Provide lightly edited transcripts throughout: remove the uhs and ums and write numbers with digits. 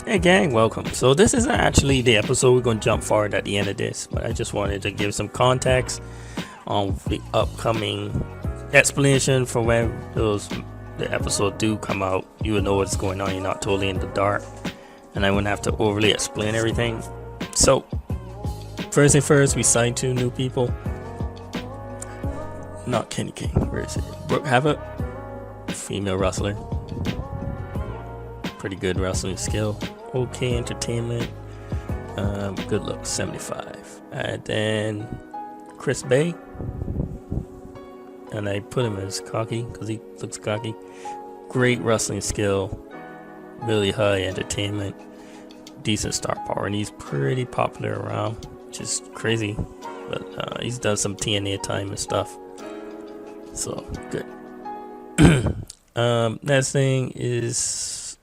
Hey gang, welcome. So this isn't actually the episode. We're going to jump forward at the end of this, but I just wanted to give some context on the upcoming explanation for when the episode do come out. You will know what's going on. You're not totally in the dark, and I wouldn't have to overly explain everything. So first thing first, we signed 2 new people. Not Kenny King. Where is it? Brooke Havoc, female wrestler. Pretty good wrestling skill. Okay entertainment. Good looks, 75. And then Chris Bay. And I put him as cocky because he looks cocky. Great wrestling skill. Really high entertainment. Decent star power. And he's pretty popular around, which is crazy. But he's done some TNA time and stuff. So, good. Next thing is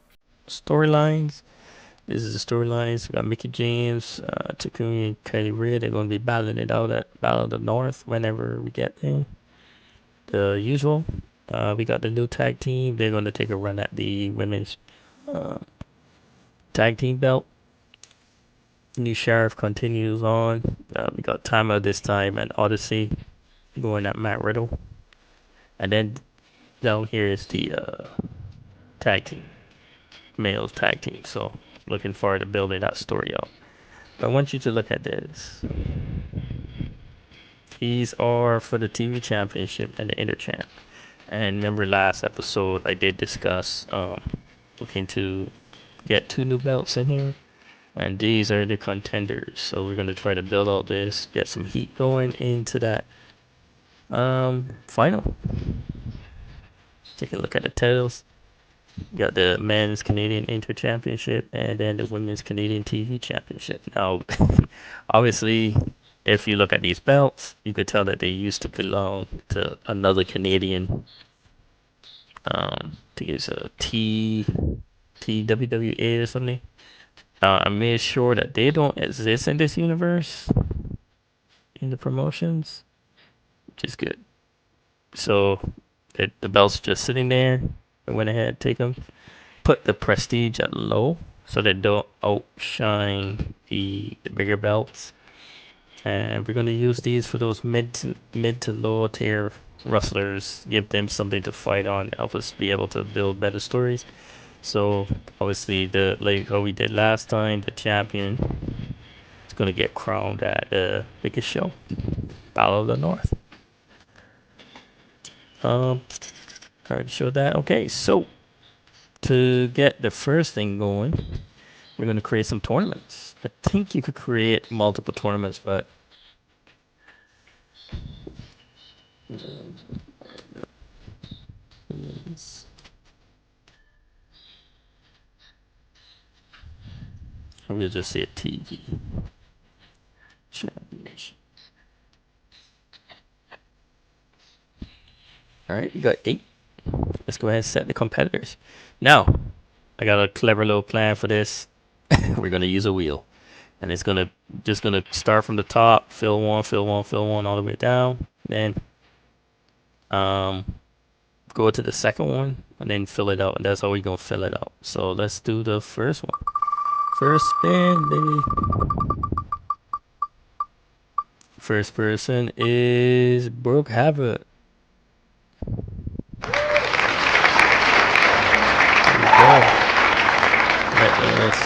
storylines. This is the storylines. We got Mickey James, Takumi and Kylie Ray. They're going to be battling it out at Battle of the North whenever we get there. The usual. We got the new tag team. They're going to take a run at the women's tag team belt. New Sheriff continues on. We got Tama this time and Odyssey going at Matt Riddle. And then down here is the tag team. Males tag team. So looking forward to building that story out. But I want you to look at this. These are for the TV championship and the interchamp. And remember last episode I did discuss looking to get 2 new belts in here. And these are the contenders. So we're going to try to build out this, get some heat going into that final. Take a look at the titles. You got the men's Canadian Inter Championship and then the women's Canadian TV Championship. Now, obviously, if you look at these belts, you could tell that they used to belong to another Canadian. I think it's a TWWA or something. I made sure that they don't exist in this universe, in the promotions, which is good. So, the belts just sitting there. I went ahead, take them, put the prestige at low so they don't outshine the bigger belts. And we're going to use these for those mid to low tier wrestlers, give them something to fight on, help us be able to build better stories. So obviously, like how we did last time, the champion is going to get crowned at the biggest show, Battle of the North. Already showed that. Okay, so to get the first thing going, we're going to create some tournaments. I think you could create multiple tournaments, but we'll just say a TV championship. All right, you got 8. Let's go ahead and set the competitors. Now, I got a clever little plan for this. We're gonna use a wheel, and it's gonna start from the top, fill one, all the way down. Then, go to the second one, and then fill it out. And that's how we're gonna fill it out. So let's do the first one. First spin, baby. First person is Brooke Havoc. Let us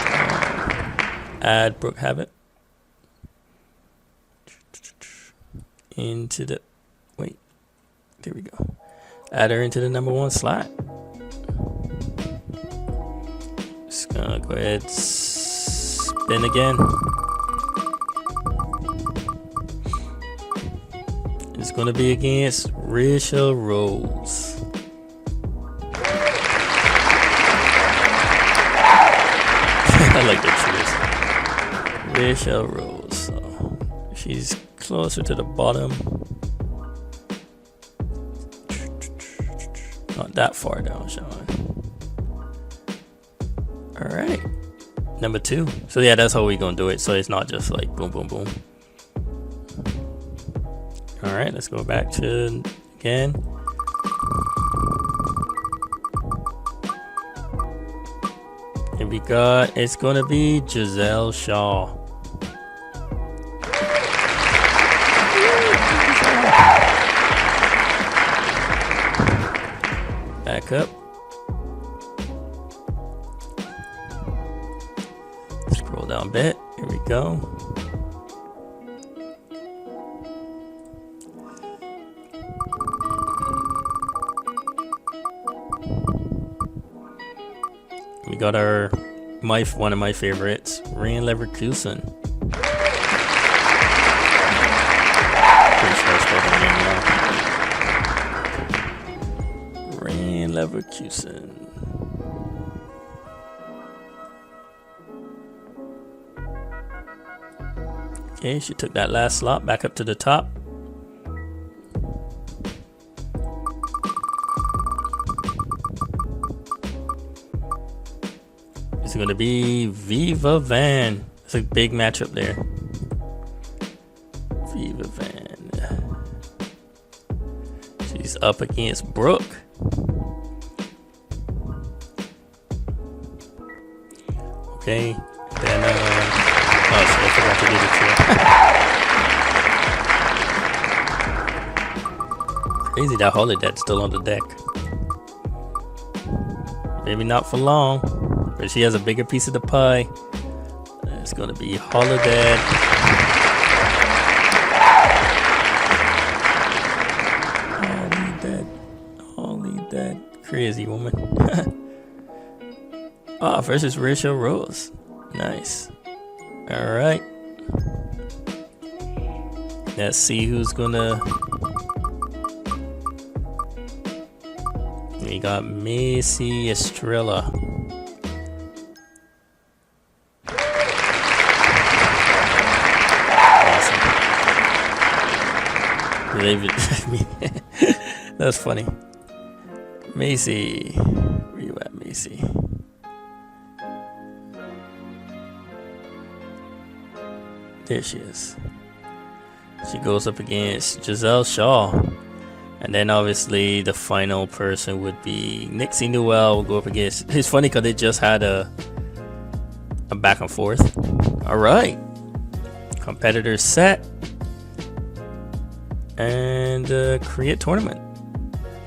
add Brooke Havoc into the there we go. Add her into the number 1 slot. Just gonna go ahead spin again. It's gonna be against Rachel Rose. I like that choice. Rachel Rose. So she's closer to the bottom. Not that far down, Sean. Alright. Number 2. So yeah, that's how we're gonna do it. So it's not just like boom, boom, boom. Alright, let's go back to again. And we got, it's gonna be Giselle Shaw. Back up. Scroll down a bit. Here we go. We got our one of my favorites, Ryan Leverkusen. Pretty sure I spelled her name wrong. Ryan Leverkusen. Okay, she took that last slot back up to the top. It's going to be Viva Van. It's a big matchup there. Viva Van. She's up against Brooke. Okay. Then, oh, shit, I forgot to do the chair. Crazy that Holidad's still on the deck. Maybe not for long. But she has a bigger piece of the pie. It's gonna be Holidad. Holidad, crazy woman. Oh, versus Rachel Rose. Nice. All right. Let's see who's gonna. We got Macy Estrella. That's funny. Macy, where you at, Macy? There she is. She goes up against Giselle Shaw, and then obviously the final person would be Nixie Newell. Will go up against. It's funny because they just had a back and forth. All right, competitors set. And create tournament.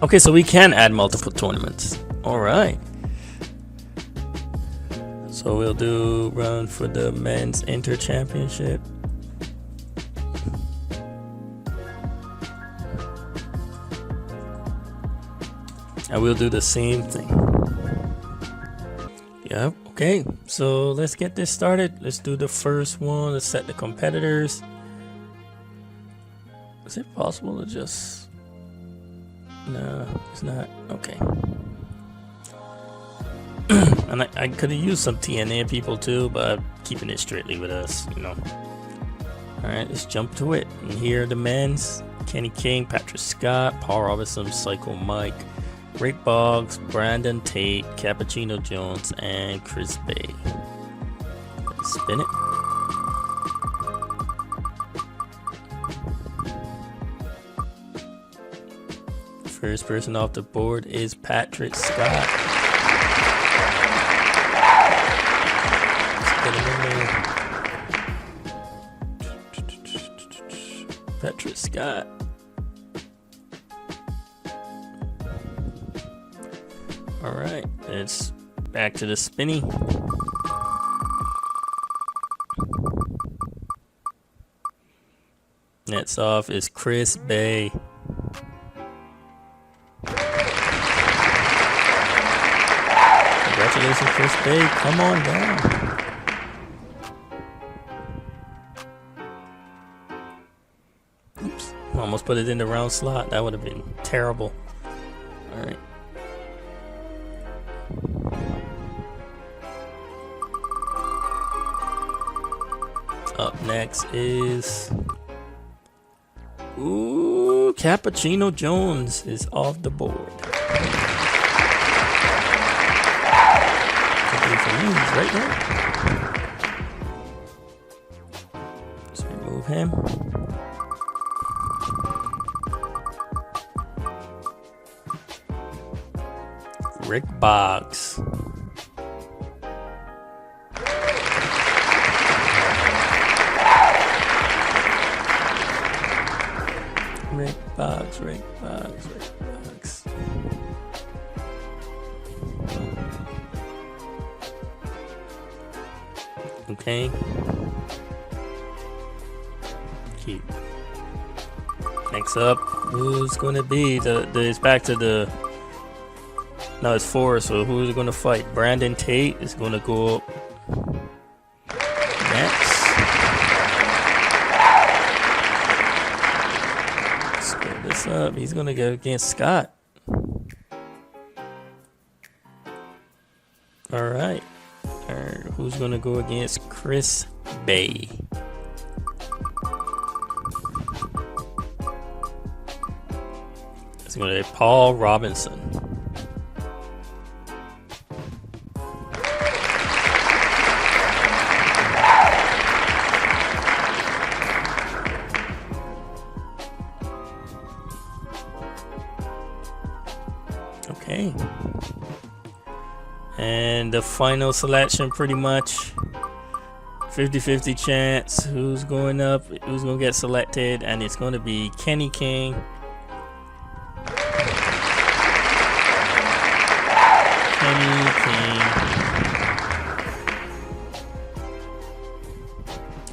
Okay, so we can add multiple tournaments. All right. So we'll do run for the men's inter championship. And we'll do the same thing. Yep. Okay. So let's get this started. Let's do the first one. Let's set the competitors. Is it possible to just... No, it's not. Okay. And I could have used some TNA people too, but I'm keeping it strictly with us, you know. Alright, let's jump to it. And here are the men's. Kenny King, Patrick Scott, Paul Robinson, Psycho Mike, Rick Boggs, Brandon Tate, Cappuccino Jones, and Chris Bay. Let's spin it. First person off the board is Patrick Scott. Let's get him in there. Patrick Scott. Alright, it's back to the spinny. Next off is Chris Bay. Congratulations, Chris Bay. Come on down. Oops. Almost put it in the round slot. That would have been terrible. Alright. Up next is... Ooh, Cappuccino Jones is off the board. He's right there. Let's remove him. Rick Boggs. box, right box, right box. Okay. Keep. Next up, who's gonna be it's back to the. No, it's 4. So who's gonna fight? Brandon Tate is gonna go up next. Split this up. He's gonna go against Scott. All right. Who's gonna go against Chris Bay? It's gonna be Paul Robinson. Okay. And the final selection, pretty much 50-50 chance who's going up, who's going to get selected, and it's going to be Kenny King. Kenny King.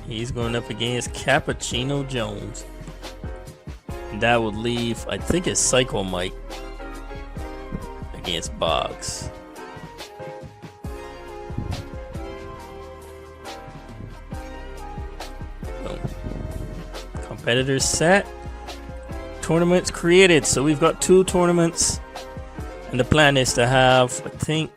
He's going up against Cappuccino Jones. And that would leave, I think it's Psycho Mike against Boggs. Competitors set, tournaments created. So we've got 2 tournaments, and the plan is to have, I think,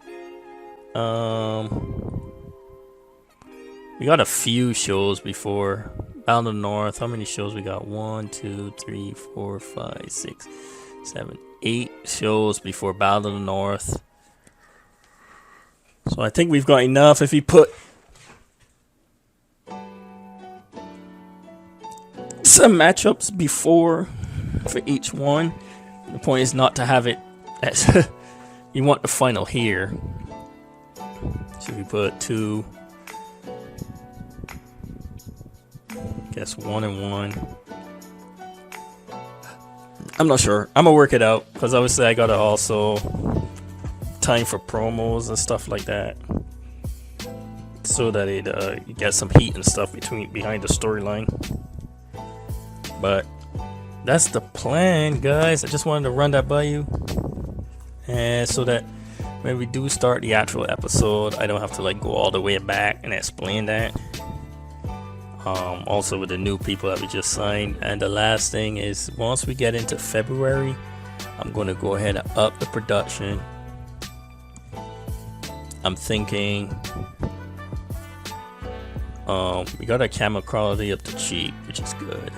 we got a few shows before Battle of the North. How many shows we got? 1, 2, 3, 4, 5, 6, 7, 8 shows before Battle of the North. So I think we've got enough. If we put some matchups before for each one, the point is not to have it as you want the final here. So we put 2, guess 1 and 1. I'm not sure. I'm gonna work it out because obviously I gotta also time for promos and stuff like that, so that it gets some heat and stuff behind the storyline. But that's the plan, guys. I just wanted to run that by you, and so that when we do start the actual episode, I don't have to like go all the way back and explain that. Also with the new people that we just signed. And the last thing is, once we get into February, I'm going to go ahead and up the production. I'm thinking we got our camera quality up to cheap, which is good.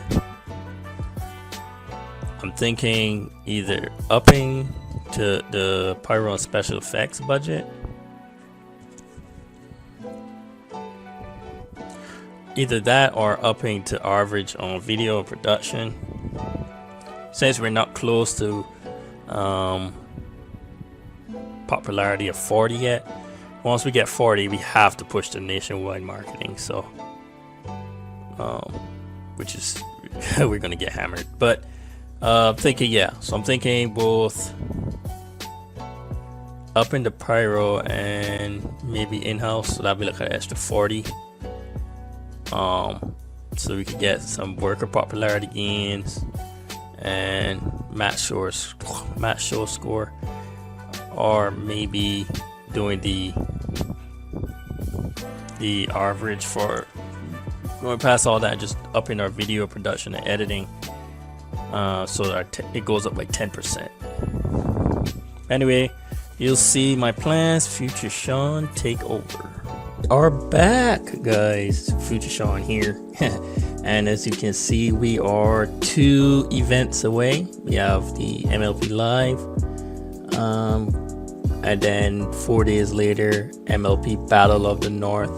I'm thinking either upping to the Pyro and special effects budget, either that or upping to average on video production, since we're not close to popularity of 40 yet. Once we get 40, we have to push the nationwide marketing, so which is we're gonna get hammered. But thinking, yeah, so I'm thinking both up in the Pyro and maybe in-house, so that'll be like an extra 40, so we could get some worker popularity gains and match show score, or maybe doing the average for going past all that, just upping our video production and editing, so that it goes up like 10%. Anyway, you'll see my plans. Future Sean take over. Are back, guys. Future Sean here. And as you can see, we are 2 events away. We have the MLP Live, and then 4 days later, MLP Battle of the North.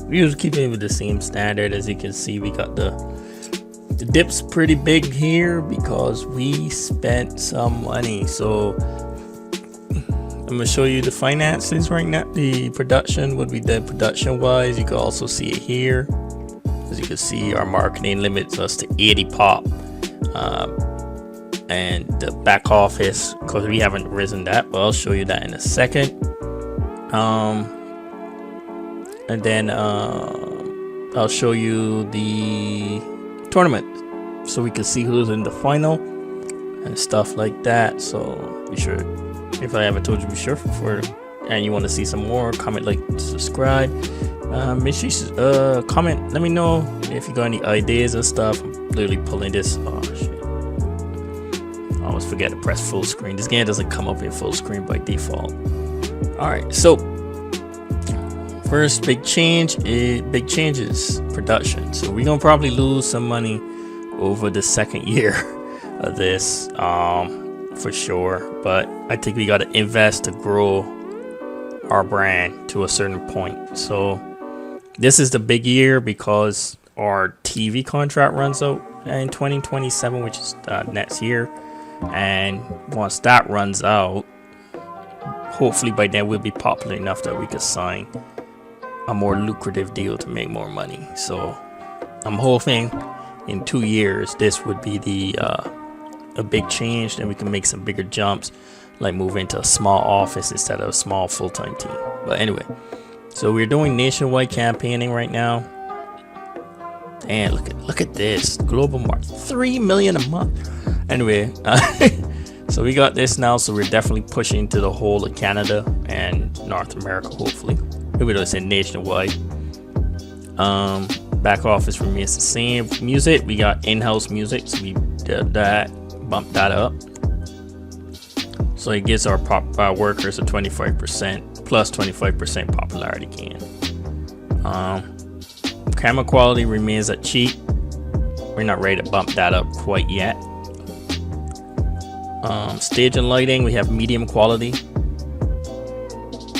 We usually keep it with the same standard. As you can see, we got the dip's pretty big here because we spent some money. So I'm gonna show you the finances right now, the production, what we did production wise. You can also see it here. As you can see, our marketing limits us to 80 pop. and the back office, because we haven't risen that, but I'll show you that in a second. And then I'll show you the tournament so we can see who's in the final and stuff like that. So be sure, if I haven't told you, be sure for and you want to see some more, comment, like, subscribe. Make sure you comment, let me know if you got any ideas and stuff. I'm literally pulling this. Oh shit, I always forget to press full screen. This game doesn't come up in full screen by default. All right, so first big changes production. So we're gonna probably lose some money over the second year of this, for sure, but I think we got to invest to grow our brand to a certain point. So this is the big year because our TV contract runs out in 2027, which is next year, and once that runs out, hopefully by then we'll be popular enough that we could sign a more lucrative deal to make more money. So I'm hoping in 2 years this would be the a big change, then we can make some bigger jumps, like move into a small office instead of a small full-time team. But anyway, so we're doing nationwide campaigning right now, and look at this global market, 3 million a month. Anyway, so we got this now, so we're definitely pushing to the whole of Canada and North America, hopefully. Maybe don't say nationwide. Back office remains the same. Music, we got in-house music, so we did that, bumped that up. So it gives our workers a 25% plus 25% popularity gain. Camera quality remains at cheap. We're not ready to bump that up quite yet. Stage and lighting, we have medium quality.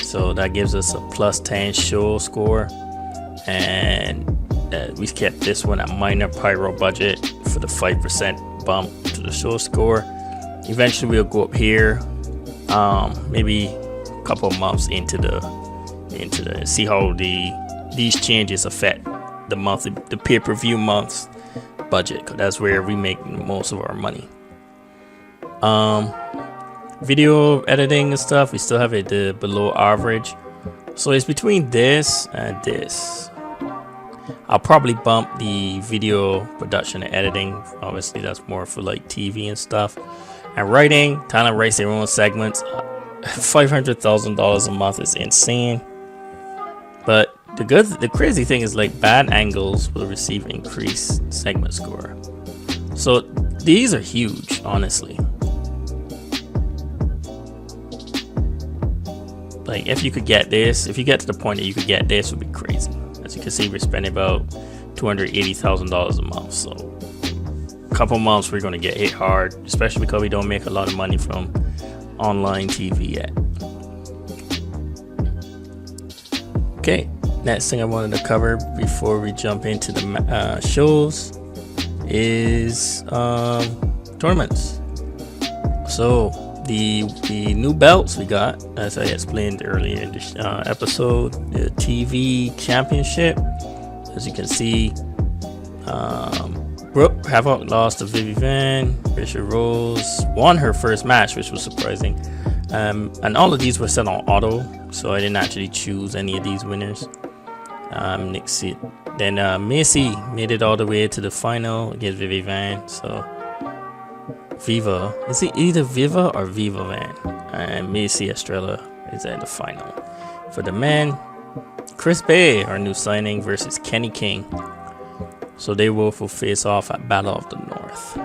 So that gives us a plus 10 show score. And we kept this one at minor pyro budget for the 5% bump to the show score. Eventually we'll go up here, maybe a couple of months into the see how these changes affect the pay-per-view months budget, because that's where we make most of our money. Video editing and stuff, we still have it below average, so it's between this and this. I'll probably bump the video production and editing. Obviously that's more for like TV and stuff. And writing, talent writes their own segments. $500,000 a month is insane. But the crazy thing is, like, bad angles will receive increased segment score. So these are huge, honestly. Like, if you could get this, if you get to the point that you could get this, would be crazy. As you can see, we're spending about $280,000 a month. So a couple months we're gonna get hit hard, especially because we don't make a lot of money from online TV yet. Okay, next thing I wanted to cover before we jump into the shows is tournaments. So the new belts we got, as I explained earlier in this episode, the TV championship. As you can see, Brooke Havoc lost to Vivi Van. Richard Rose won her first match, which was surprising. And all of these were set on auto, so I didn't actually choose any of these winners. Then Macy made it all the way to the final against Vivi Van. So Viva, is it either Viva or Viva Van? And Macy Estrella is at the final. For the men, Chris Bay, our new signing, versus Kenny King. So they will face off at Battle of the North.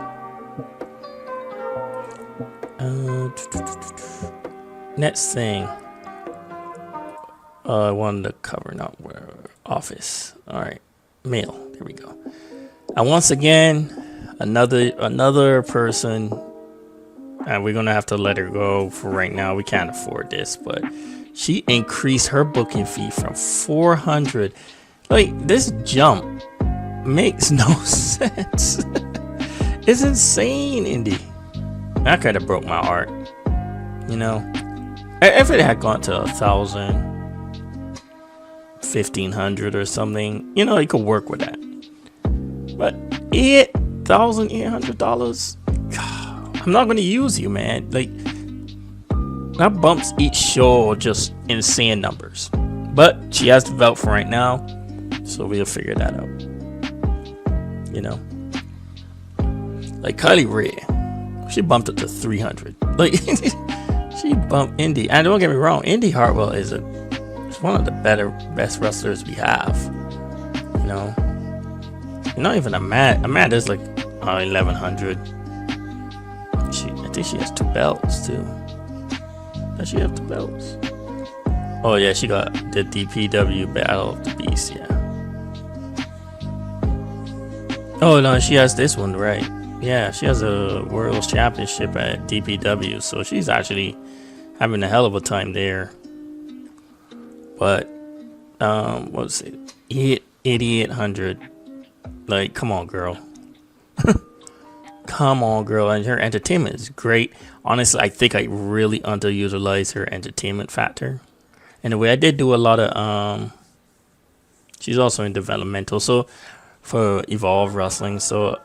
Next thing I wanted to cover, not where office. All right, mail. There we go. And once again, another person, and we're gonna have to let her go for right now. We can't afford this, but she increased her booking fee from $400. Like, this jump makes no sense. It's insane, Indy. That kind of broke my heart. You know, if it had gone to 1,000, 1,500 or something, you know, you could work with that. But $8,800, I'm not gonna use you, man. Like, that bumps each show just insane numbers. But she has the belt for right now, so we'll figure that out. You know, like Kylie Ray, she bumped it to 300. Like, she bumped Indy, and don't get me wrong, Indy Hartwell is one of the best wrestlers we have. You know, not even Amanda's like 1100. I think she has 2 belts too. Does she have 2 belts? Oh yeah, she got the DPW Battle of the Beast. Yeah. Oh no, she has this one, right? Yeah, she has a World Championship at DPW, so she's actually having a hell of a time there. But what was it? 8800. Like, come on, girl. Come on, girl. And her entertainment is great. Honestly, I think I really underutilized her entertainment factor. Anyway, I did do a lot of she's also in developmental, so for Evolve Wrestling. So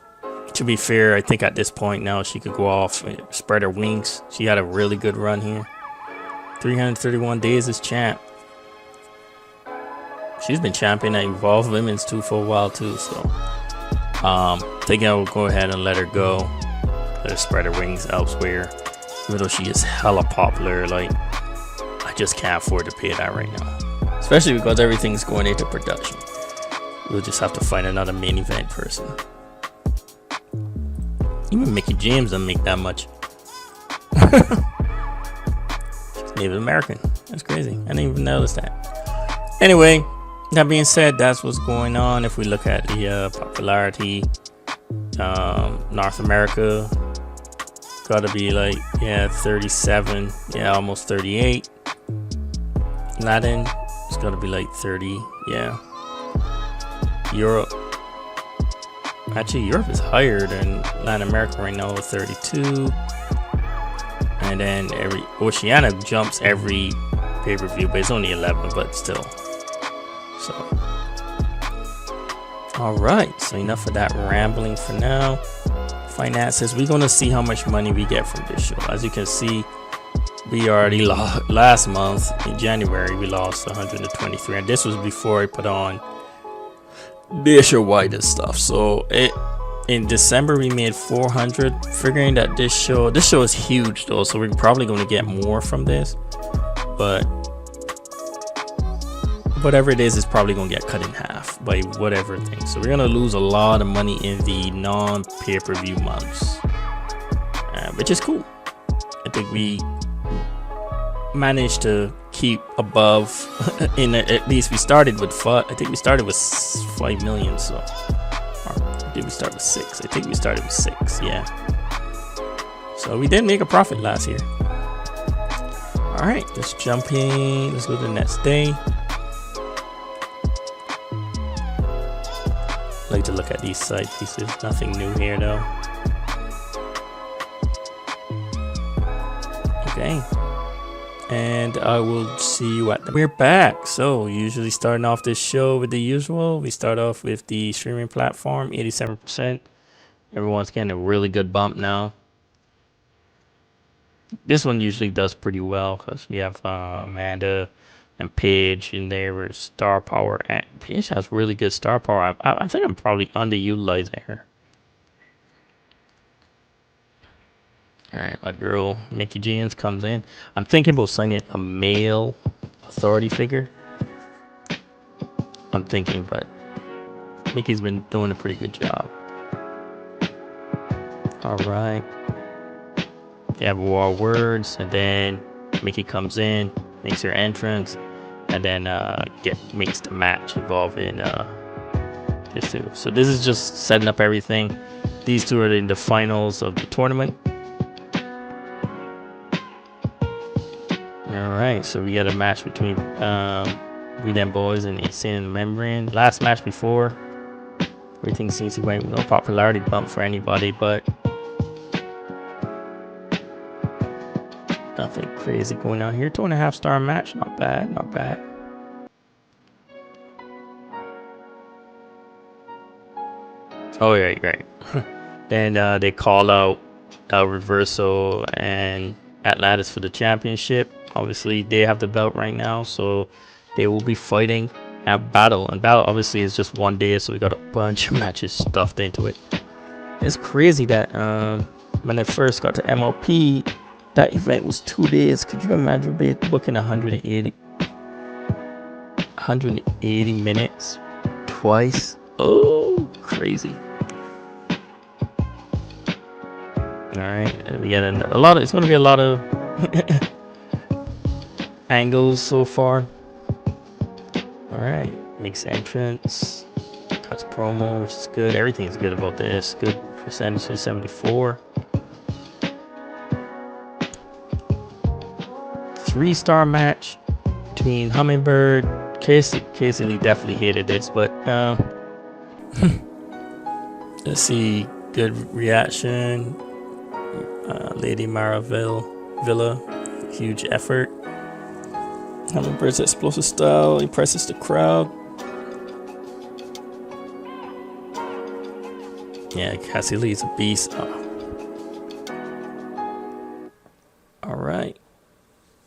to be fair, I think at this point now she could go off and spread her wings. She had a really good run here. 331 days as champ. She's been champion at Evolve Women's too for a while too, so think I will go ahead and let her go. Let her spread her wings elsewhere. Even though she is hella popular, like, I just can't afford to pay that right now. Especially because everything's going into production. We'll just have to find another main event person. Even Mickey James doesn't make that much. She's Native American. That's crazy. I didn't even notice that. Anyway, that being said, that's what's going on. If we look at the popularity, North America, gotta be like, yeah, 37, yeah, almost 38. Latin, it's gotta be like 30, yeah. Europe, actually Europe is higher than Latin America right now with 32. And then Oceania jumps every pay-per-view, but it's only 11, but still. So, all right, so enough of that rambling for now. Finances, we're gonna see how much money we get from this show. As you can see, we already lost last month in January. We lost 123, and this was before I put on the show wide stuff. So in December we made 400. Figuring that this show is huge though, so we're probably going to get more from this. But whatever it is, it's probably gonna get cut in half by whatever thing. So we're gonna lose a lot of money in the non-pay-per-view months, which is cool. I think we managed to keep above. At least we started with I think we started with 5 million. So, or did we start with 6? I think we started with 6. Yeah. So we did make a profit last year. All right, let's jump in. Let's go to the next day. Like to look at these side pieces. Nothing new here though. Okay, and I will see you at we're back. So usually starting off this show with the usual, we start off with the streaming platform, 87%. Everyone's getting a really good bump now. This one usually does pretty well because we have Amanda and Paige in there with star power, and Paige has really good star power. I think I'm probably underutilizing her. Alright, my girl Mickey James comes in. I'm thinking about signing a male authority figure. I'm thinking, but Mickey's been doing a pretty good job. Alright. They have war words, and then Mickey comes in, makes her entrance, and then makes the match involve in this two. So this is just setting up everything. These two are in the finals of the tournament. Alright, so we got a match between We Them Boys and Insane Membrane. Last match before, everything seems to be no popularity bump for anybody, but nothing crazy going on here. 2.5 star match, not bad, not bad. Oh yeah, right. Then they call out Reversal and Atlantis for the championship. Obviously, they have the belt right now, so they will be fighting at Battle. And Battle obviously is just 1 day, so we got a bunch of matches stuffed into it. It's crazy that when I first got to MLP, that event was 2 days. Could you imagine booking 180 minutes twice? Oh, crazy. All right, yeah, it's going to be a lot of angles so far. All right, makes entrance, cuts promo, which is good. Everything is good about this. Good percentage to 74. 3-star match between Hummingbird. Casey Lee definitely hated this, but let's see. Good reaction. Lady Villa, huge effort. Hummingbird's explosive style impresses the crowd. Yeah, Cassie Lee's a beast. Alright.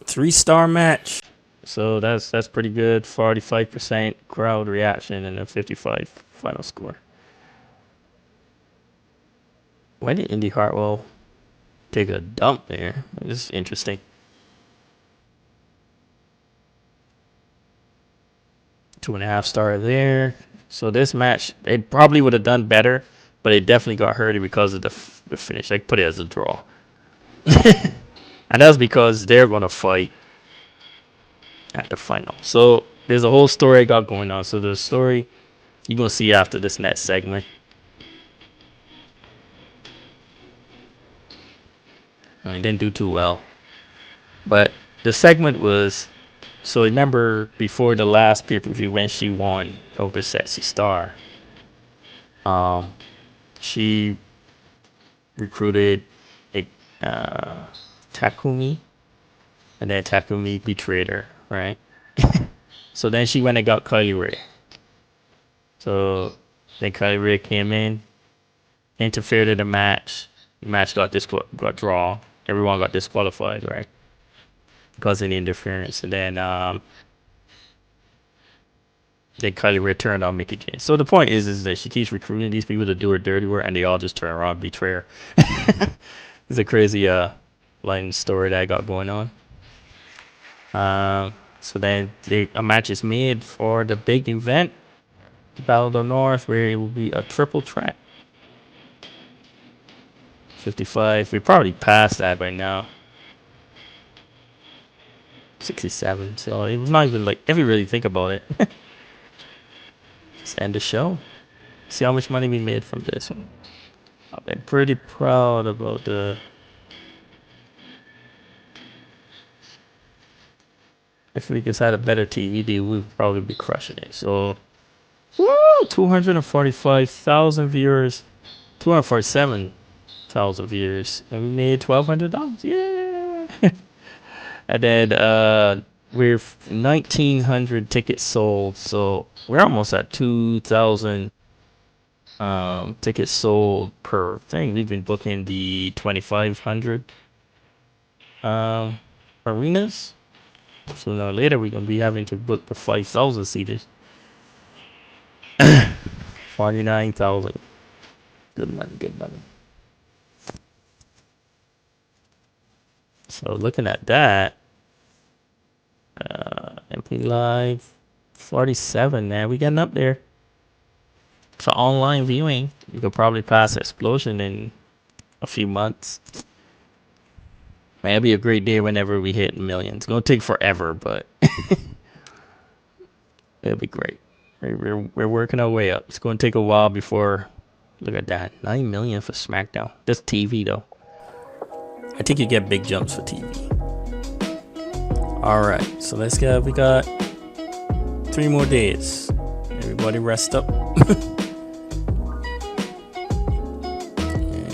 3-star match. So that's pretty good. 45% crowd reaction and a 55 final score. Why did Indy Hartwell take a dump there? This is interesting. 2.5 star there. So this match, they probably would have done better, but it definitely got hurted because of the finish. They put it as a draw. And that's because they're going to fight at the final. So there's a whole story I got going on. So the story you're going to see after this next segment. I didn't do too well. But the segment was, so remember before the last pay-per-view when she won over Sexy Star, she recruited Takumi, and then Takumi betrayed her, right? So then she went and got Kylie Ray. So then Kylie Ray came in, interfered in the match. The match got draw. Everyone got disqualified, right? Because of the interference. And then Kylie Ray turned on Mickey James. So the point is that she keeps recruiting these people to do her dirty work, and they all just turn around and betray her. It's a crazy line story that I got going on. So then a match is made for the big event, Battle of the North, where it will be a triple threat. 55. We probably passed that by now. 67. So it was not even like, if you really think about it. Just end the show. See how much money we made from this one. I've been pretty proud about the. If we just had a better TV deal, we'd probably be crushing it. So, woo! 245,000 viewers. 247,000 viewers. And we made $1,200. Yeah! And then we're 1,900 tickets sold. So, we're almost at 2,000 tickets sold per thing. We've been booking the 2,500 arenas. So now later we're gonna be having to book the 5,000 seaters. 49,000. Good money, good money. So looking at that, MP Live, 47. Man, we getting up there. For online viewing, you could probably pass Explosion in a few months. Man, it'll be a great day whenever we hit millions. It's gonna take forever, but it'll be great. We're working our way up. It's gonna take a while before. Look at that, 9 million for SmackDown. That's TV though. I think you get big jumps for TV. All right, so let's go. We got 3 more days. Everybody rest up.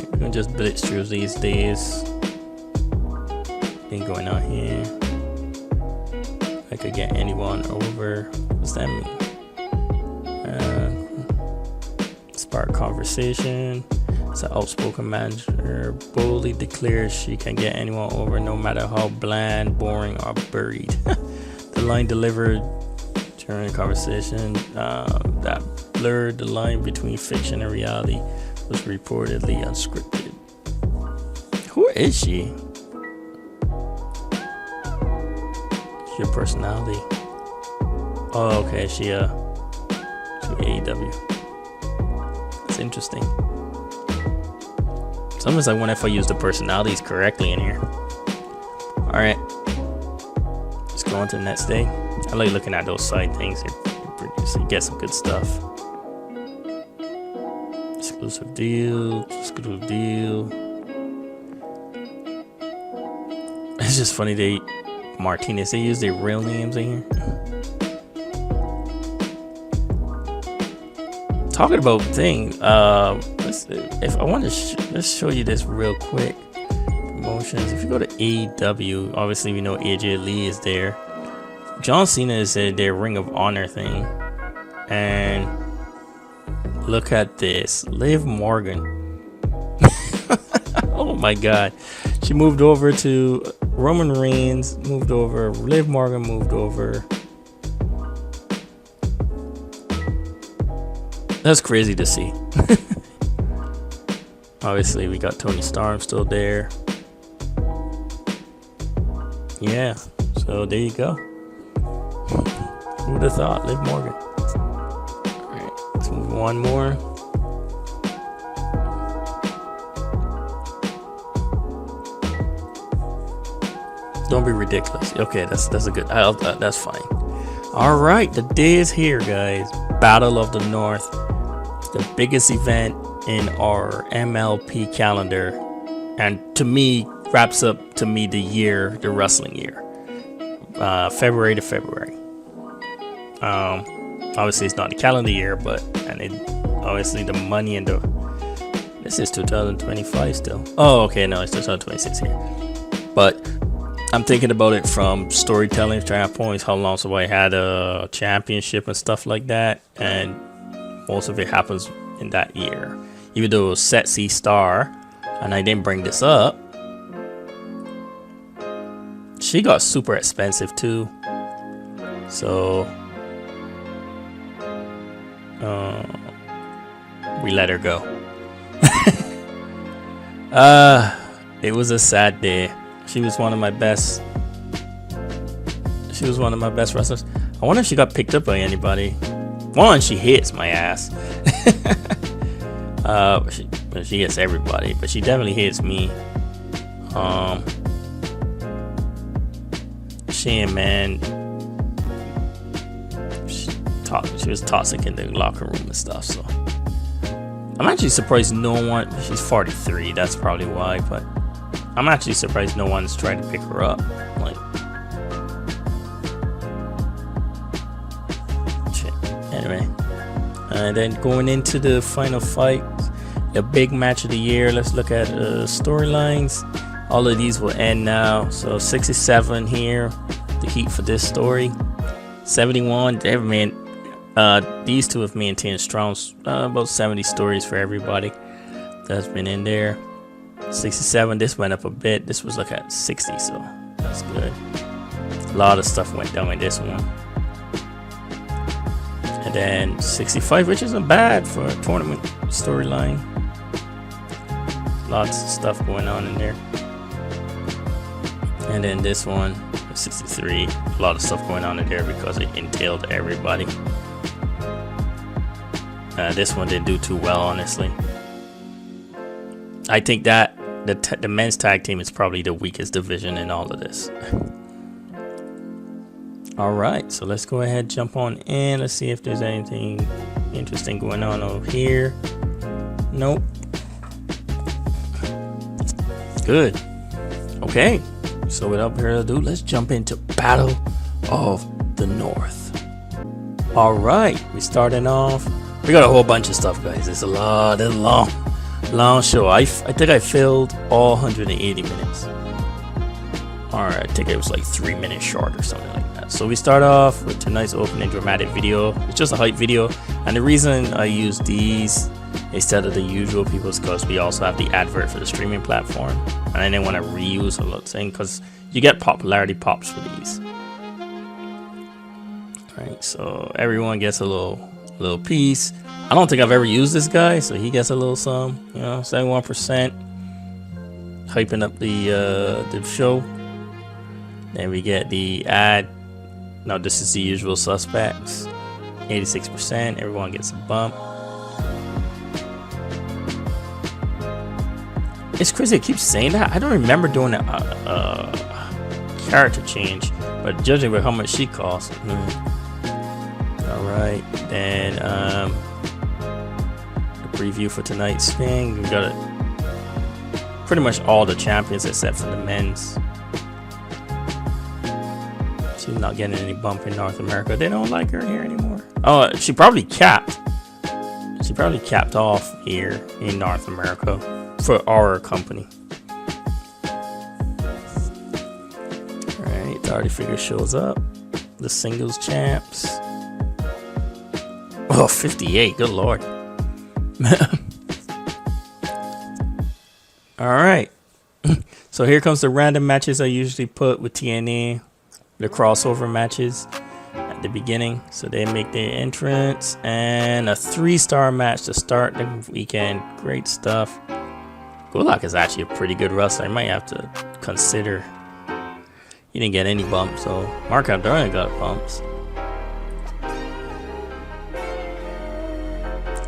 We're gonna just blitz through these days. Thing going on here. I could get anyone over. What's that mean? Spark conversation. It's an outspoken manager, boldly declares she can get anyone over no matter how bland, boring, or buried. The line delivered during a conversation that blurred the line between fiction and reality was reportedly unscripted. Who is she? Your personality. Oh, okay. She AEW. That's interesting. Sometimes I wonder if I use the personalities correctly in here. All right. Let's go on to the next day. I like looking at those side things. You get some good stuff. Exclusive deal. Exclusive deal. It's just funny they Martinez. They use their real names in here. Talking about thing. If I want to, let's show you this real quick. Promotions. If you go to AEW, obviously we know AJ Lee is there. John Cena is their Ring of Honor thing, and look at this, Liv Morgan. Oh my God, she moved over to Roman Reigns, moved over. Liv Morgan moved over. That's crazy to see. Obviously, we got Tony Storm still there. Yeah, so there you go. Who would have thought? Liv Morgan. Alright, let's move one more. Don't be ridiculous. Okay, that's a good. That's fine. All right, the day is here, guys. Battle of the North, the biggest event in our MLP calendar, and to me wraps up the year, the wrestling year, February to February. Obviously it's not the calendar year, but obviously the money and this is 2025 still. Oh, okay, no, it's 2026 here. But I'm thinking about it from storytelling standpoints, how long somebody had a championship and stuff like that, and most of it happens in that year. Even though it was Sexy Star, and I didn't bring this up, she got super expensive too. So we let her go. It was a sad day. She was one of my best. She was one of my best wrestlers. I wonder if she got picked up by anybody. One, she hits my ass. She hits everybody, but she definitely hits me. Shane, man, she was toxic in the locker room and stuff. So I'm actually surprised no one. She's 43. That's probably why, but I'm actually surprised no one's trying to pick her up. Like, shit. Anyway, and then going into the final fight, the big match of the year. Let's look at storylines. All of these will end now. So 67 here, the heat for this story. 71, these two have maintained strong, about 70 stories for everybody that's been in there. 67, this went up a bit. This was like at 60, so that's good. A lot of stuff went down in this one. And then 65, which isn't bad for a tournament storyline. Lots of stuff going on in there. And then this one, 63, a lot of stuff going on in there because it entailed everybody. This one didn't do too well, honestly. I think that the men's tag team is probably the weakest division in all of this. All right, so let's go ahead, jump on in. Let's see if there's anything interesting going on over here. Nope. Good. Okay. So without further ado, let's jump into Battle of the North. All right, we starting off. We got a whole bunch of stuff, guys. It's a lot. It's a long show. I think I filled all 180 minutes. All right, I think it was like 3 minutes short or something like that. So we start off with tonight's opening dramatic video. It's just a hype video, and the reason I use these instead of the usual people's, because we also have the advert for the streaming platform, and I didn't want to reuse a lot of things because you get popularity pops for these. Alright, so everyone gets a little piece. I don't think I've ever used this guy, so he gets a little some, you know, 71%, hyping up the show. Then we get the ad. Now this is the usual suspects, 86%. Everyone gets a bump. It's crazy. I keep saying that. I don't remember doing a character change, but judging by how much she costs. All right, then the preview for tonight's thing. We got pretty much all the champions except for the men's. She's not getting any bump in North America. They don't like her here anymore. Oh, she probably capped. She probably capped off here in North America for our company. Alright, authority figure shows up. The singles champs. Oh, 58, good lord. Alright. So here comes the random matches I usually put with TNA. The crossover matches at the beginning. So they make their entrance. And a 3-star match to start the weekend. Great stuff. Gulak is actually a pretty good wrestler. I might have to consider. He didn't get any bumps, so Mark Abdurrahman got bumps.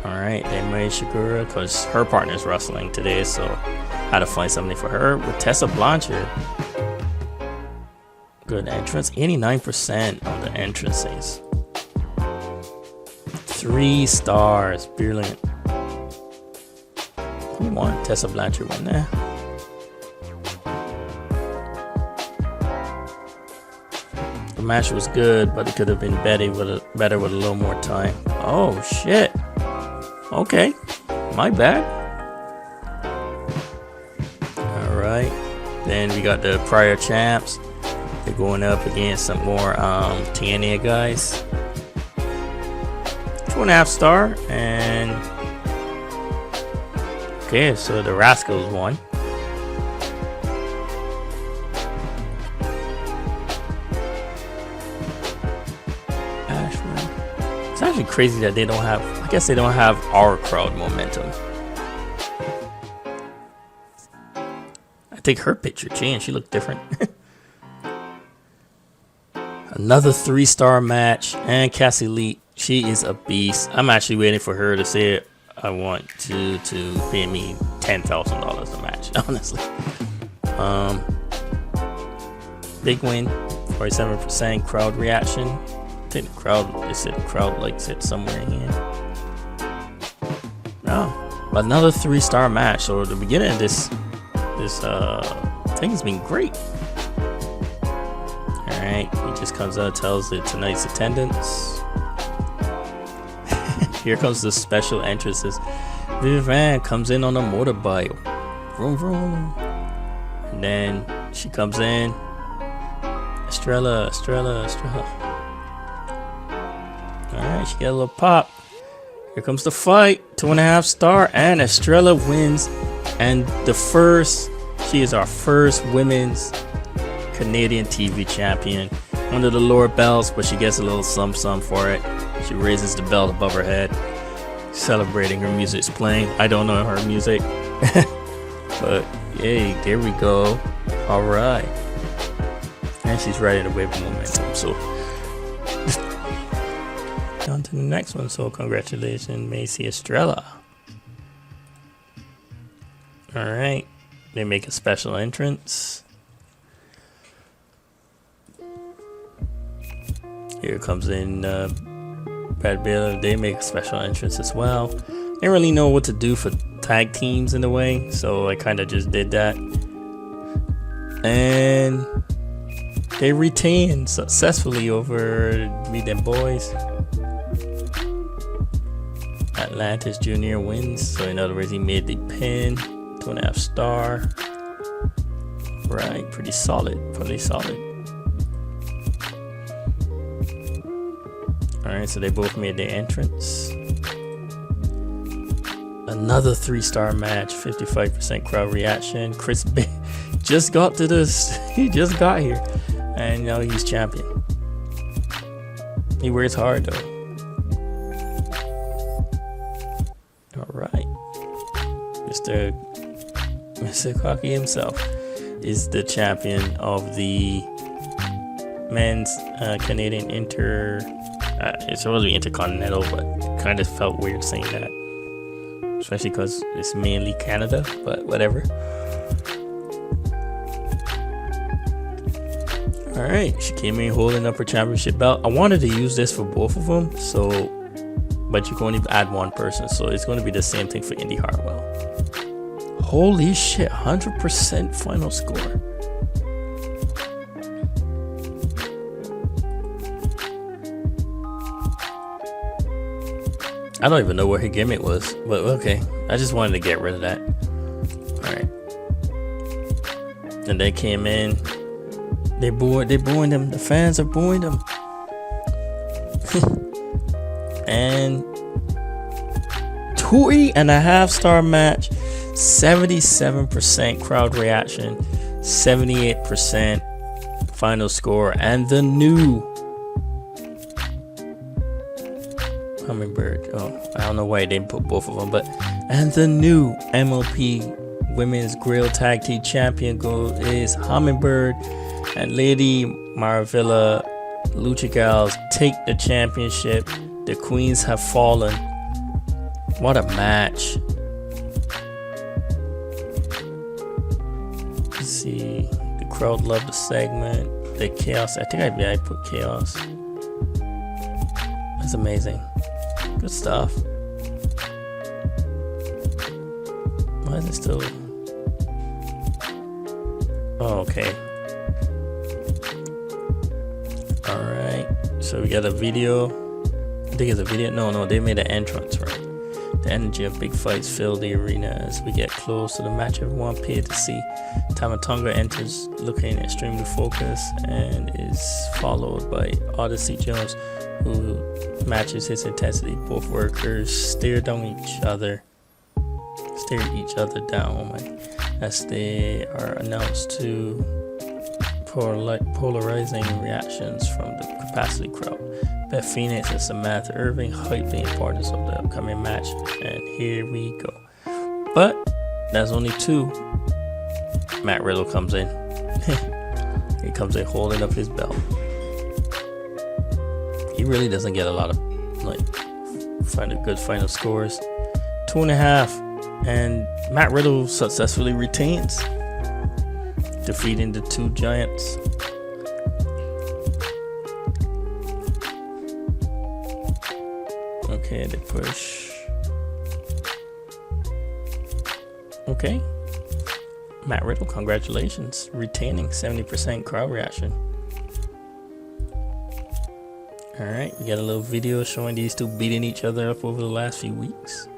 Alright, then Mai Shigura, because her partner's wrestling today, so I had to find something for her. With Tessa Blanchard. Good entrance. 89% on the entrances. 3 stars. Brilliant. Who won? Tessa Blanchard won there. The match was good, but it could have been better with a little more time. Oh shit. Okay, my bad. All right. Then we got the prior champs. They're going up against some more TNA guys. 2.5 star and. Okay, so the Rascals won. It's actually crazy that they don't have, I guess they don't have our crowd momentum. I think her picture changed, she looked different. Another 3-star match, and Cassie Lee, she is a beast. I'm actually waiting for her to say it. I want to pay me $10,000 a match, honestly. Big win, 47% crowd reaction. I think the crowd, they said the crowd likes it somewhere in here. Oh, but another 3-star match. So the beginning of this thing has been great. All right, he just comes out, tells it tonight's attendance. Here comes the special entrances. Vivian comes in on a motorbike. Vroom vroom. And then she comes in. Estrella. Alright, she get a little pop. Here comes the fight. 2.5 star. And Estrella wins. And she is our first women's Canadian TV champion. Under the lower belts, but she gets a little some for it. She raises the belt above her head, celebrating her music's playing. I don't know her music, but yay, there we go. All right, and she's ready to wave momentum. So on to the next one. So congratulations, Macy Estrella. All right, they make a special entrance. Here comes in Brad Baylor. They make a special entrance as well. Didn't really know what to do for tag teams in a way, so I kind of just did that. And they retain successfully over them boys. Atlantis Jr. wins, so in other words, he made the pin. 2.5 star. Right, pretty solid. Alright, so they both made their entrance. Another 3-star match, 55% crowd reaction. Chris just got to this. He just got here, and now he's champion. He works hard though. All right, Mr. Cocky himself is the champion of the men's Canadian it's supposed to be intercontinental, but kind of felt weird saying that, especially because it's mainly Canada, but whatever. All right, she came in holding up her championship belt. I wanted to use this for both of them, but you can only add one person, so it's going to be the same thing for Indy Hartwell. Holy shit, 100% final score. I don't even know where her gimmick was, but okay. I just wanted to get rid of that. Alright. And they came in. They're booing them. The fans are booing them. And 3.5-star match. 77% crowd reaction. 78% final score. And the new Hummingbird. Oh, I don't know why they didn't put both of them, and the new MLP Women's Grill Tag Team Champion is Hummingbird and Lady Maravilla. Lucha Gals take the championship. The Queens have fallen. What a match! Let's see, the crowd loved the segment. The chaos. I think I put chaos. That's amazing. Good stuff. Why is it still? Oh, okay. Alright. So we got a video. I think it's a video. No, they made an entrance, right? The energy of big fights fill the arena as we get close to the match everyone paid to see. Tamatonga enters looking extremely focused and is followed by Odyssey Jones, who matches his intensity. Both workers stare each other down, as they are announced to polarizing reactions from the capacity crowd. Beth Phoenix and Samantha Irving hype the importance of the upcoming match, and here we go. But that's only two. Matt Riddle comes in. He comes in holding up his belt. He really doesn't get a lot of good final scores. 2.5, and Matt Riddle successfully retains, defeating the two giants. Okay, they push. Okay, Matt Riddle, congratulations, retaining 70% crowd reaction. Alright, we got a little video showing these two beating each other up over the last few weeks.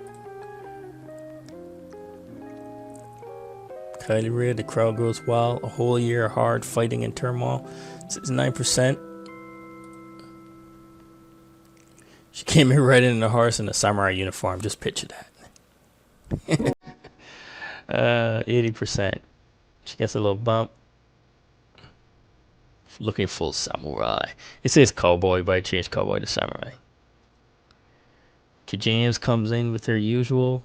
Kylie Ray, the crowd goes wild. A whole year of hard fighting and turmoil. 69%. She came in riding in a horse in a samurai uniform. Just picture that. 80%. She gets a little bump. Looking full samurai. It says cowboy, but I changed cowboy to samurai. Kid James comes in with her usual.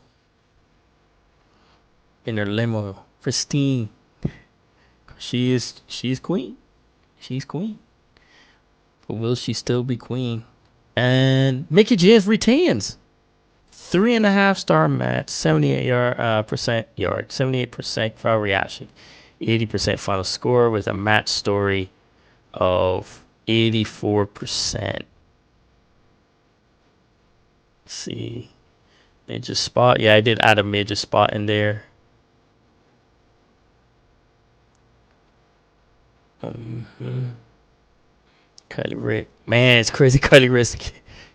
In her limo. Pristine. She's queen. She's queen. But will she still be queen? And Mickey James retains. 3.5-star match. 78% crowd reaction. 80% final score with a match story of 84%. Let's see. Major spot. Yeah, I did add a major spot in there. Kylie Ray. Man, it's crazy. Kylie Ray,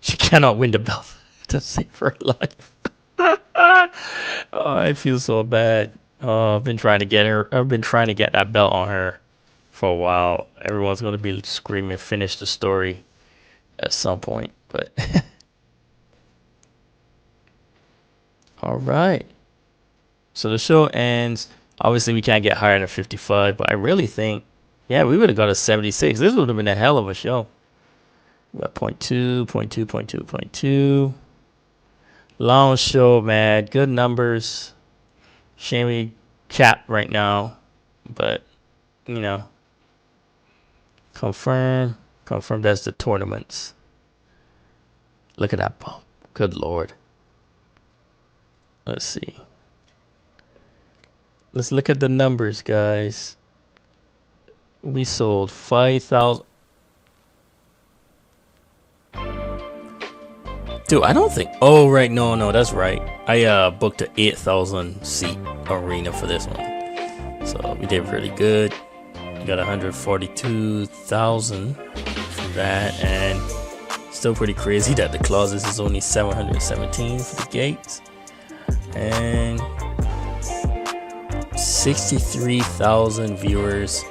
she cannot win the belt to save her life. Oh, I feel so bad. Oh, I've been trying to get that belt on her for a while. Everyone's going to be screaming, finish the story at some point. But All right. So the show ends. Obviously, we can't get higher than 55, but I really think, yeah, we would have got a 76. This would have been a hell of a show. We got point two, point two, point two, point two. Long show, man. Good numbers. Shame we capped right now, but you know, confirm that's the tournaments. Look at that bump. Good lord. Let's see. Let's look at the numbers, guys. We sold 5,000. Dude, I don't think. Oh, right. No, that's right. I booked an 8,000 seat arena for this one. So we did really good. We got 142,000 for that. And still pretty crazy that the closets is only 717 for the gates. And 63,000 viewers,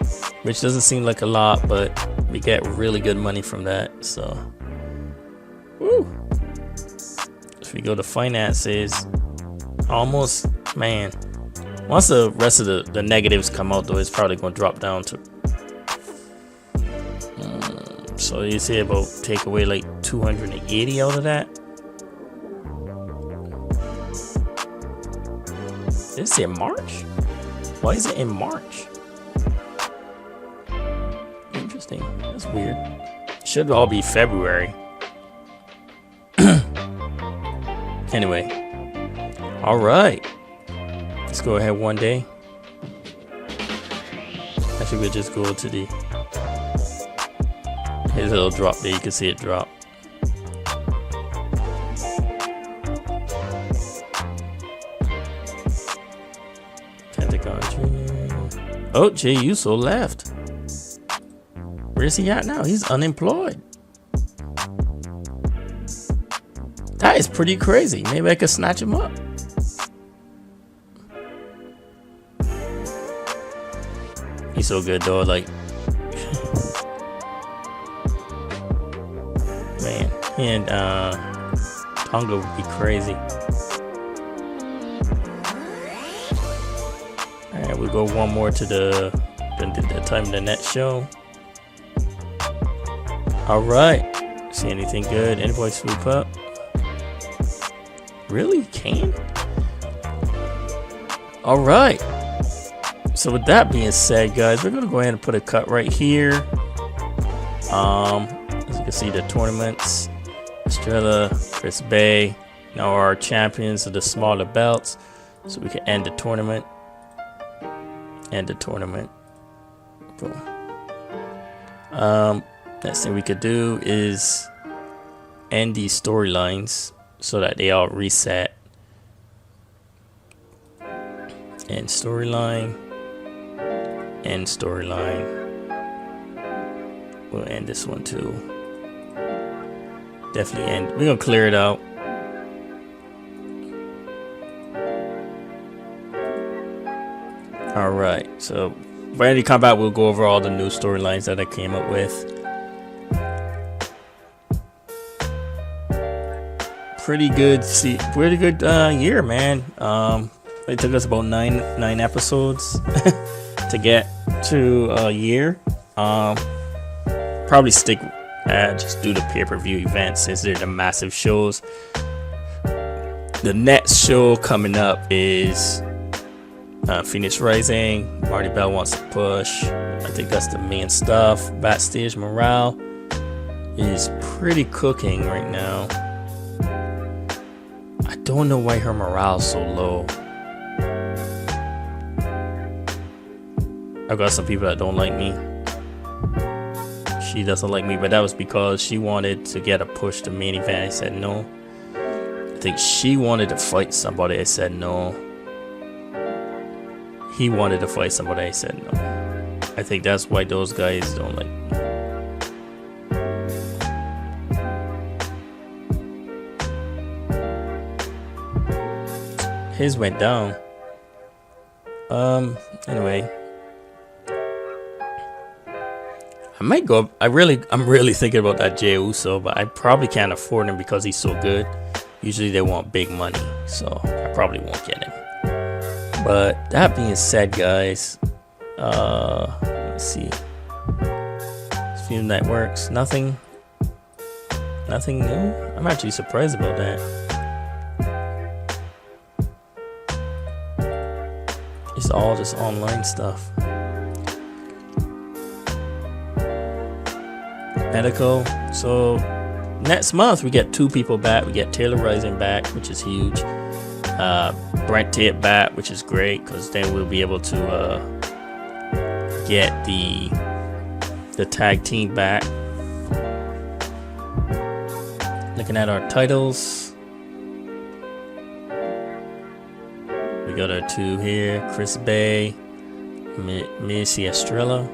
which doesn't seem like a lot, but we get really good money from that. So, woo. If we go to finances, almost, man, once the rest of the negatives come out, though, it's probably going to drop down to. So you see about take away like 280 out of that. Is it March? Why is it in March? Interesting. That's weird. Should all be February. Anyway. Alright. Let's go ahead one day. Actually, we'll just go to the. Here's a little drop there. You can see it drop. Oh, Jey Uso left. Where's he at now? He's unemployed. That is pretty crazy. Maybe I could snatch him up. He's so good though. Like, man, he and Tonga would be crazy. Alright, we'll go one more to the time of the net show. Alright. See anything good? Invoice swoop up. Really? Can? Alright. So with that being said, guys, we're gonna go ahead and put a cut right here. As you can see, the tournaments. Estrella, Chris Bay. Now our champions of the smaller belts. So we can end the tournament. Boom. Next thing we could do is end these storylines so that they all reset. End storyline. End storyline. We'll end this one too. Definitely end. We're gonna clear it out. Alright, so for any combat, we'll go over all the new storylines that I came up with. Pretty good year, man. It took us about nine episodes to get to a year. Probably stick just do the pay-per-view events since they're the massive shows. The next show coming up is Phoenix Rising. Marty Bell wants to push. I think that's the main stuff. Backstage morale is pretty cooking right now. I don't know why her morale's so low. I've got some people that don't like me. She doesn't like me, but that was because she wanted to get a push to main event. I said no. I think she wanted to fight somebody. I said no. He wanted to fight somebody. I said no. I think that's why those guys don't like me. His went down. Anyway, I might go. I'm really thinking about that Jey Uso, but I probably can't afford him because he's so good. Usually they want big money, so I probably won't get him. But that being said, guys, let's see. Few networks, nothing new. I'm actually surprised about that. It's all just online stuff. Medical. So next month we get 2 people back. We get Taylor Rising back, which is huge. Brent Tate back, which is great because then we'll be able to get the tag team back. Looking at our titles, we got our 2 here: Chris Bay, Missy Estrella.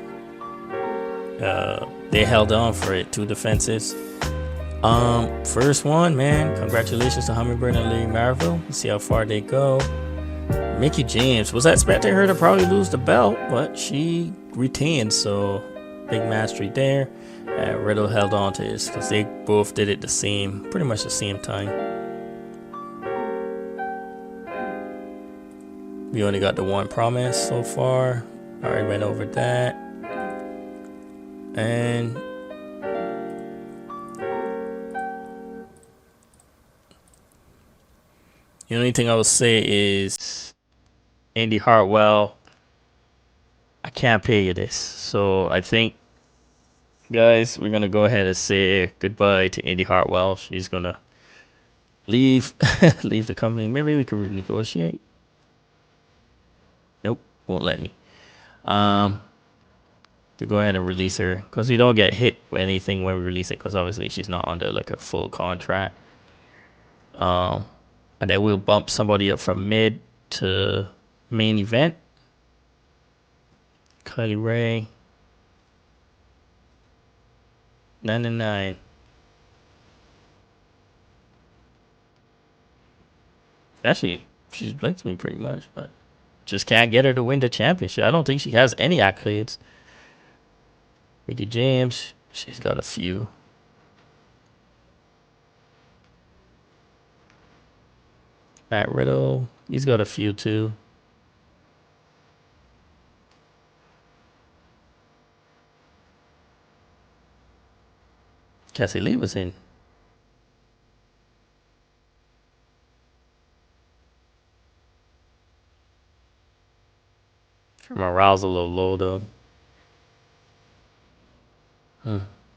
They held on for it, 2 defenses. First one, man, congratulations to Hummingbird and Lady Marvel. Let's see how far they go. Mickie James, was expecting her to probably lose the belt, but she retained, so big mastery there. Riddle held on to his because they both did it pretty much the same time. We only got the 1 promise so far. I already went over that. And the only thing I will say is, Indy Hartwell, I can't pay you this. So I think, guys, we're going to go ahead and say goodbye to Indy Hartwell. She's going to leave leave the company. Maybe we can renegotiate. Nope, won't let me. To go ahead and release her because we don't get hit with anything when we release it because obviously she's not under like a full contract. And then we'll bump somebody up from mid to main event. Kylie Ray, 99. Actually, she likes me pretty much, but just can't get her to win the championship. I don't think she has any accolades. Mickie James, she's got a few. Matt Riddle, he's got a few too. Cassie Lee was in. Morale's a little low though.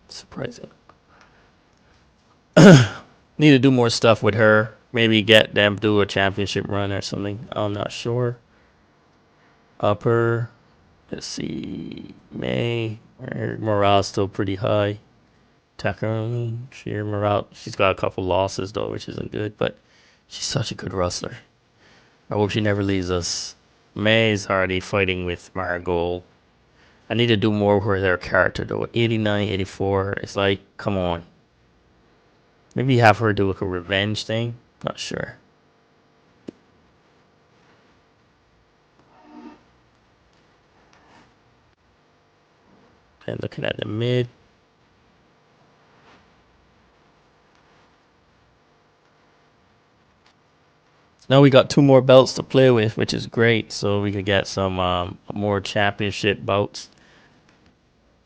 Surprising. Need to do more stuff with her. Maybe get them do a championship run or something. I'm not sure. Upper. Let's see. May. Her morale's still pretty high. Takumi. Her morale. She's got a couple losses though, which isn't good. But she's such a good wrestler. I hope she never leaves us. May's already fighting with Marigold. I need to do more with her character though. 89, 84. It's like, come on. Maybe have her do like a revenge thing. Not sure. And looking at the mid. Now we got 2 more belts to play with, which is great. So we could get some more championship bouts.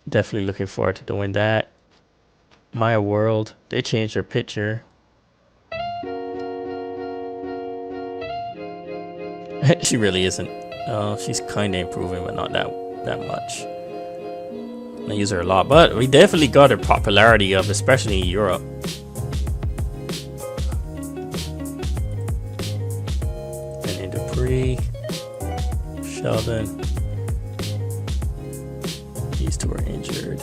Definitely looking forward to doing that. Maya World, they changed her picture. She really isn't. She's kind of improving, but not that much. I use her a lot, but we definitely got her popularity up, especially in Europe. Benny Dupree, Sheldon. These 2 are injured.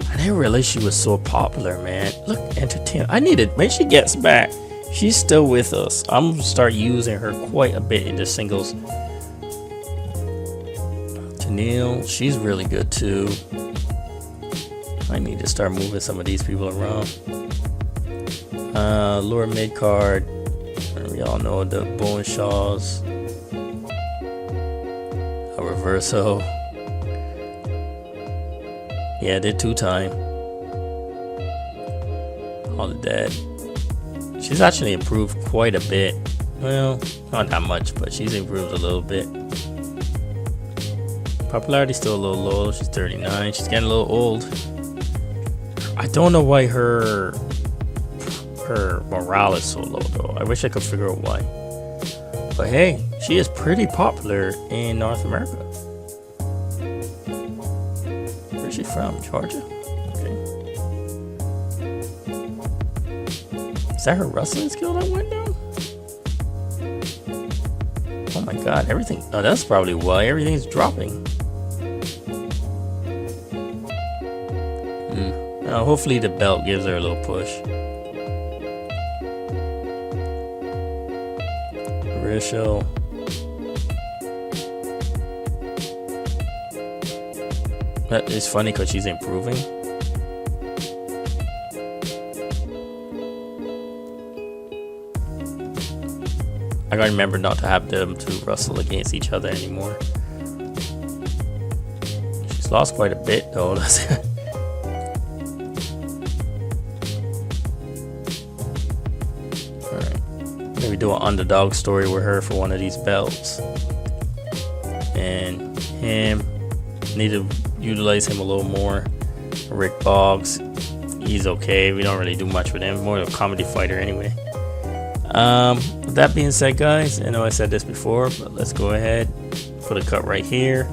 I didn't realize she was so popular, man. Look, entertain. I need it when she gets back. She's still with us. I'm gonna start using her quite a bit in the singles. Tennille, she's really good too. I need to start moving some of these people around. Lower mid card. We all know the Bone Shaws. A Reverso. Yeah, they're 2-time. All the dead. She's actually improved quite a bit. Well, not that much, but she's improved a little bit. Popularity's still a little low. She's 39. She's getting a little old. I don't know why her morale is so low though. I wish I could figure out why. But hey, she is pretty popular in North America. Where's she from? Georgia? Okay. Is that her rustling skill that went down? Oh my god, everything. Oh, that's probably why everything's dropping. Hopefully the belt gives her a little push. Rachel. That is funny because she's improving. I gotta remember not to have them to wrestle against each other anymore. She's lost quite a bit though. Maybe do an underdog story with her for one of these belts. And him, need to utilize him a little more. Rick Boggs, he's okay. We don't really do much with him. More of a comedy fighter anyway. With that being said, guys, I know I said this before, but let's go ahead, put a cut right here.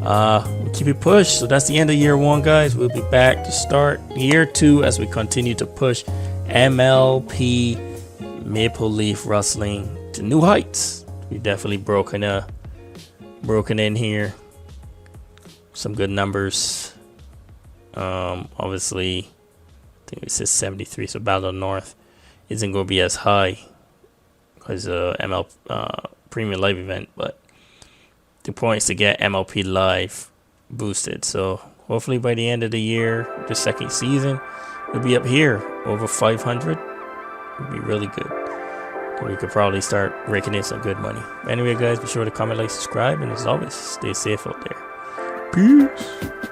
We'll keep it pushed. So that's the end of year 1, guys. We'll be back to start year 2 as we continue to push MLP Maple Leaf Wrestling to new heights. We definitely broken in here. Some good numbers. Obviously, I think it says 73, so Battle of the North isn't going to be as high as ML Premium Live event, but the point is to get MLP Live boosted. So hopefully by the end of the year, the second season, we'll be up here over 500. Would be really good. We could probably start raking in some good money. Anyway, guys, be sure to comment, like, subscribe, and as always, stay safe out there. Peace.